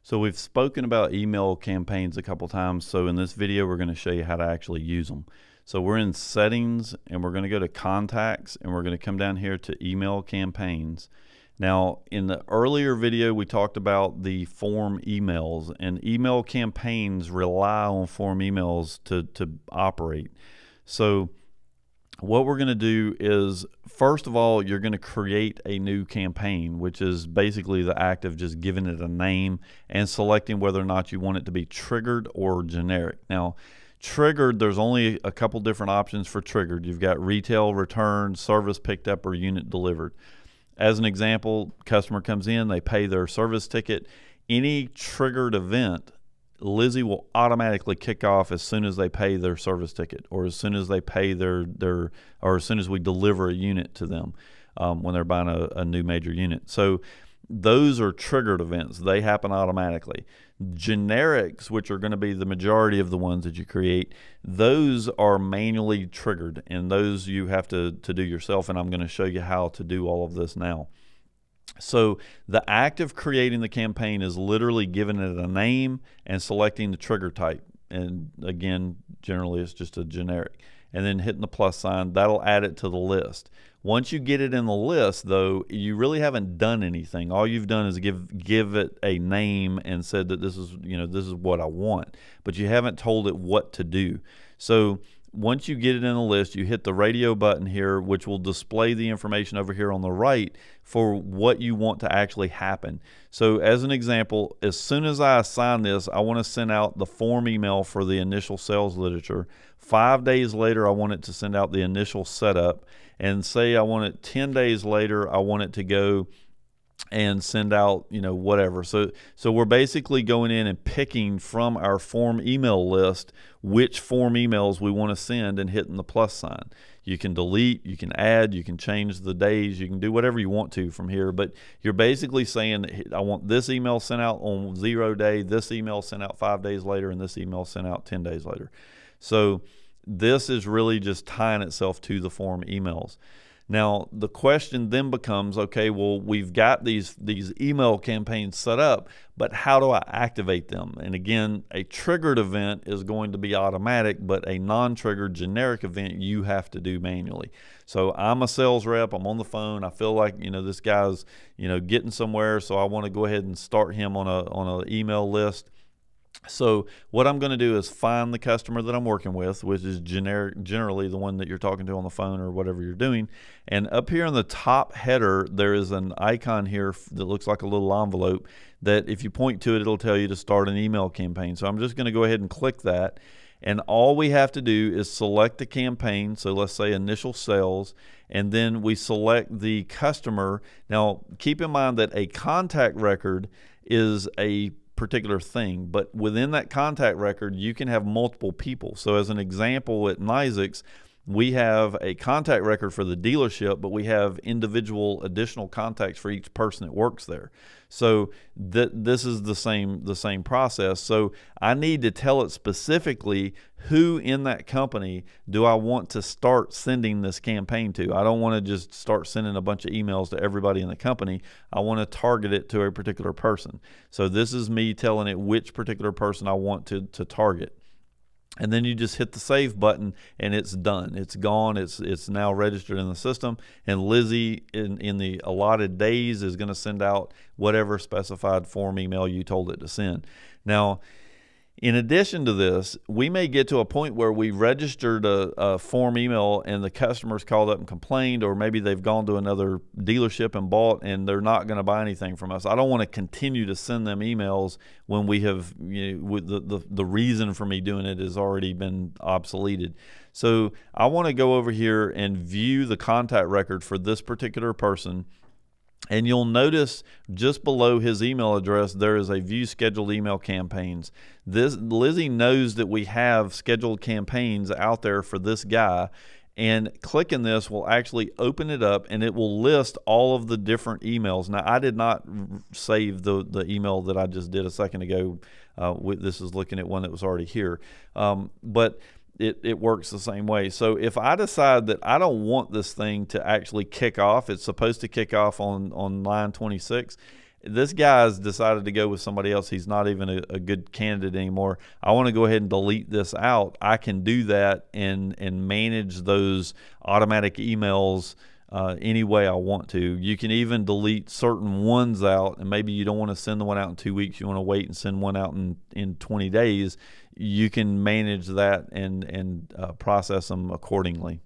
So we've spoken about email campaigns a couple times. So in this video, we're going to show you how to actually use them. So we're in settings and we're going to go to contacts and we're going to come down here to email campaigns. Now in the earlier video, we talked about the form emails, and email campaigns rely on form emails to operate. So what we're going to do is, first of all, you're going to create a new campaign, which is basically the act of just giving it a name and selecting whether or not you want it to be triggered or generic. Now, triggered, there's only a couple different options for triggered. You've got retail, return, service picked up, or unit delivered. As an example, customer comes in, they pay their service ticket. Any triggered event, Lizzie will automatically kick off as soon as they pay their service ticket, or as soon as they pay or as soon as we deliver a unit to them when they're buying a new major unit. So those are triggered events. They happen automatically. Generics, which are going to be the majority of the ones that you create, those are manually triggered, and those you have to do yourself, and I'm going to show you how to do all of this now. So the act of creating the campaign is literally giving it a name and selecting the trigger type. And again, generally it's just a generic. And then hitting the plus sign, that'll add it to the list. Once you get it in the list, though, you really haven't done anything. All you've done is give it a name and said that this is what I want, but you haven't told it what to do. So once you get it in the list, you hit the radio button here, which will display the information over here on the right for what you want to actually happen. So as an example, as soon as I assign this, I want to send out the form email for the initial sales literature. 5 days later, I want it to send out the initial setup. And say I want it 10 days later, I want it to go and send out, whatever. So we're basically going in and picking from our form email list which form emails we want to send and hitting the plus sign. You can delete, you can add, you can change the days, you can do whatever you want to from here, but you're basically saying, I want this email sent out on 0 day, this email sent out 5 days later, and this email sent out 10 days later. So this is really just tying itself to the form emails. Now, the question then becomes, okay, well, we've got these email campaigns set up, but how do I activate them? And again, a triggered event is going to be automatic, but a non-triggered generic event you have to do manually. So I'm a sales rep, I'm on the phone, I feel like, this guy's, getting somewhere, so I want to go ahead and start him on an email list. So what I'm going to do is find the customer that I'm working with, which is generally the one that you're talking to on the phone or whatever you're doing. And up here in the top header, there is an icon here that looks like a little envelope that if you point to it, it'll tell you to start an email campaign. So I'm just going to go ahead and click that. And all we have to do is select the campaign. So let's say initial sales, and then we select the customer. Now, keep in mind that a contact record is a particular thing, but within that contact record you can have multiple people. So as an example, at NYSEX we have a contact record for the dealership, but we have individual additional contacts for each person that works there. So this is the same process. So I need to tell it specifically who in that company do I want to start sending this campaign to. I don't want to just start sending a bunch of emails to everybody in the company. I want to target it to a particular person. So this is me telling it which particular person I want to target. And then you just hit the save button and it's done. It's gone. It's now registered in the system. And Lizzie in the allotted days is going to send out whatever specified form email you told it to send. Now, in addition to this, we may get to a point where we registered a form email and the customer's called up and complained, or maybe they've gone to another dealership and bought and they're not going to buy anything from us. I don't want to continue to send them emails when we have, the reason for me doing it has already been obsoleted. So I want to go over here and view the contact record for this particular person. And you'll notice just below his email address, there is a view scheduled email campaigns. Lizzie knows that we have scheduled campaigns out there for this guy, and clicking this will actually open it up and it will list all of the different emails. Now, I did not save the email that I just did a second ago. This is looking at one that was already here. But it works the same way. So if I decide that I don't want this thing to actually kick off, it's supposed to kick off on line 26. this guy's decided to go with somebody else. He's not even a good candidate anymore. I want to go ahead and delete this out. I can do that and manage those automatic emails any way I want to. You can even delete certain ones out, and maybe you don't want to send the one out in 2 weeks. You want to wait and send one out in 20 days. You can manage that and process them accordingly.